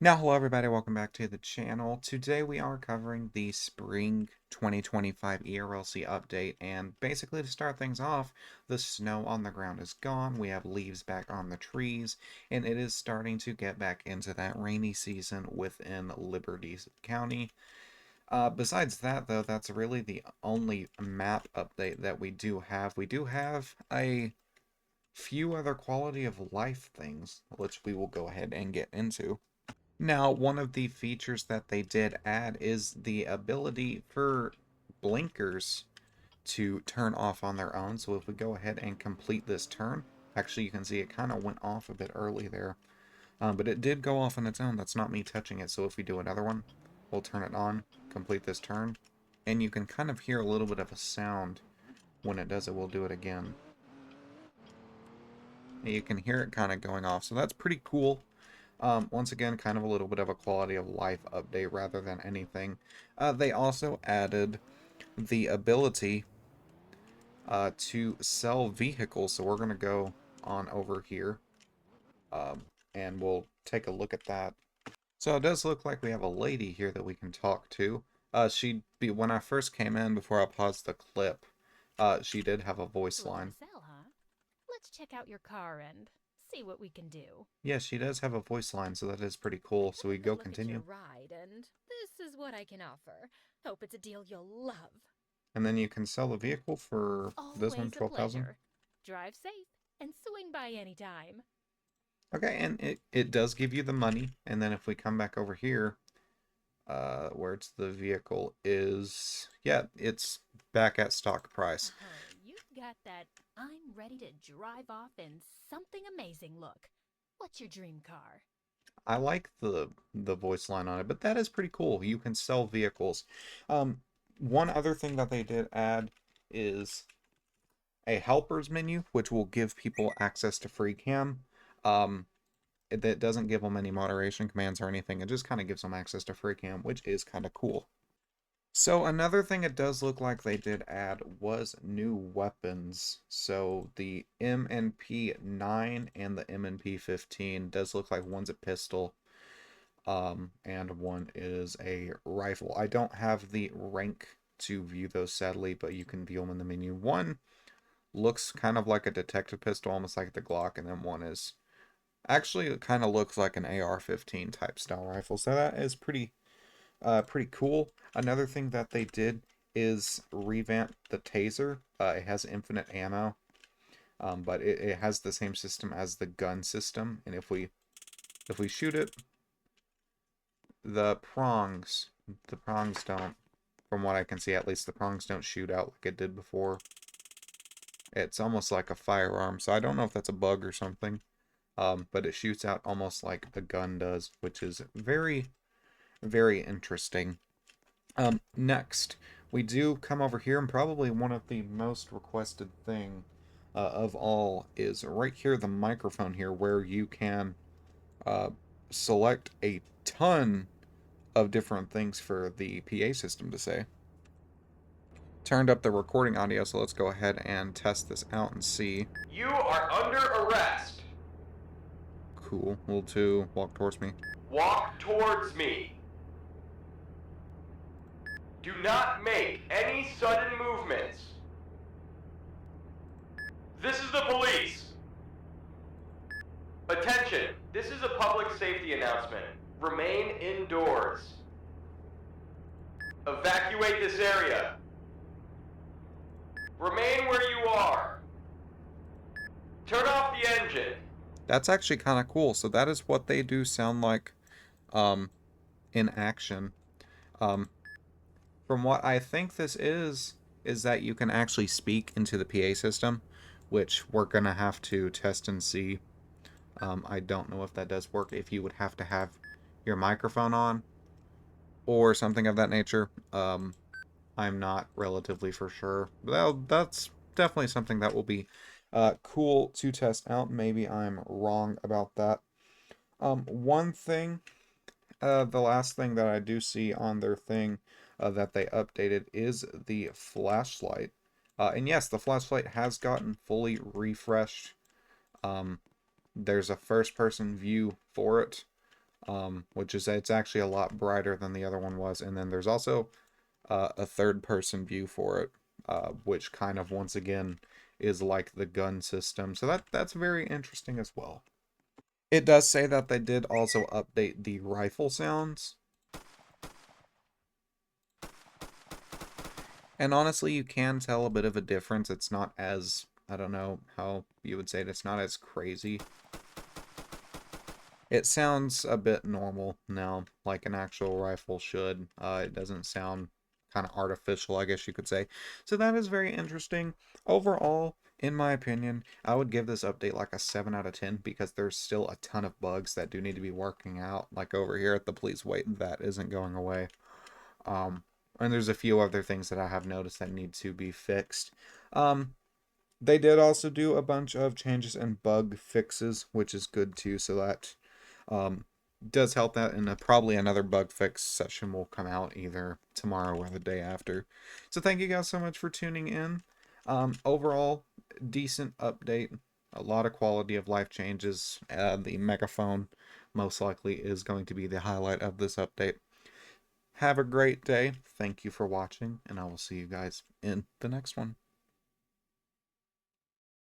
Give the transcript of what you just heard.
Now, hello everybody, welcome back to the channel. Today we are covering the Spring 2025 ERLC update, and basically to start things off, the snow on the ground is gone, we have leaves back on the trees, and it is starting to get back into that rainy season within Liberty County. Besides that, though, that's really the only map update that we do have. We do have a few other quality of life things, which we will go ahead and get into. Now, one of the features that they did add is the ability for blinkers to turn off on their own. So if we go ahead and complete this turn, actually you can see it kind of went off a bit early there. But it did go off on its own. That's not me touching it. So if we do another one, we'll turn it on, complete this turn, and you can kind of hear a little bit of a sound when it does it. We'll do it again. You can hear it kind of going off. So that's pretty cool. Once again, kind of a little bit of a quality of life update rather than anything. They also added the ability to sell vehicles, so we're going to go on over here and we'll take a look at that. So it does look like we have a lady here that we can talk to. When I first came in, before I paused the clip, she did have a voice line. Sell, huh? Let's check out your car and see what we can do. Yes, she does have a voice line, so that is pretty cool. So we go continue. Look at your ride, and this is what I can offer. Hope it's a deal you'll love. And then you can sell the vehicle for this one, Always a 12,000. pleasure. Drive safe and swing by any time. Okay, and it does give you the money. And then if we come back over here, where it's the vehicle is, yeah, it's back at stock price. You've got that I'm ready to drive off in something amazing look. What's your dream car? I like the voice line on it, but that is pretty cool. You can sell vehicles. One other thing that they did add is a helpers menu, which will give people access to free cam. That doesn't give them any moderation commands or anything. It just kind of gives them access to free cam, which is kind of cool. So another thing it does look like they did add was new weapons. So the MNP9 and the MNP15 does look like one's a pistol, and one is a rifle. I don't have the rank to view those, sadly, but you can view them in the menu. One looks kind of like a detective pistol, almost like the Glock, and then one is actually, it kind of looks like an AR-15 type style rifle. So that is pretty cool. Another thing that they did is revamp the Taser. It has infinite ammo, but it has the same system as the gun system. And if we shoot it, the prongs don't, from what I can see at least, the prongs don't shoot out like it did before. It's almost like a firearm, so I don't know if that's a bug or something. But it shoots out almost like a gun does, which is very, very interesting. Next, we do come over here, and probably one of the most requested thing of all is right here, the microphone here, where you can select a ton of different things for the PA system to say. Turned up the recording audio, so let's go ahead and test this out and see. You are under arrest. Cool. Little two, walk towards me. Walk towards me. Do not make any sudden movements. This is the police. Attention, this is a public safety announcement. Remain indoors. Evacuate this area. Remain where you are. Turn off the engine. That's actually kind of cool. So that is what they do sound like in action. From what I think this is that you can actually speak into the PA system, which we're going to have to test and see. I don't know if that does work, if you would have to have your microphone on or something of that nature. I'm not relatively for sure. Well, that's definitely something that will be cool to test out. Maybe I'm wrong about that. One thing, the last thing that I do see on their thing that they updated is the flashlight. And yes, the flashlight has gotten fully refreshed. There's a first-person view for it. which is it's actually a lot brighter than the other one was. And then there's also a third-person view for it, which kind of once again is like the gun system. So that's very interesting as well. It does say that they did also update the rifle sounds. And honestly, you can tell a bit of a difference. It's not as, I don't know how you would say it, it's not as crazy. It sounds a bit normal now, like an actual rifle should. It doesn't sound kind of artificial, I guess you could say. So that is very interesting. Overall, in my opinion, I would give this update like a 7 out of 10 because there's still a ton of bugs that do need to be working out. Like over here at the police wait, that isn't going away. And there's a few other things that I have noticed that need to be fixed. They did also do a bunch of changes and bug fixes, which is good too. So that um, does help that, and probably another bug fix session will come out either tomorrow or the day after. So thank you guys so much for tuning in. Overall, decent update. A lot of quality of life changes. The Megaphone most likely is going to be the highlight of this update. Have a great day. Thank you for watching, and I will see you guys in the next one.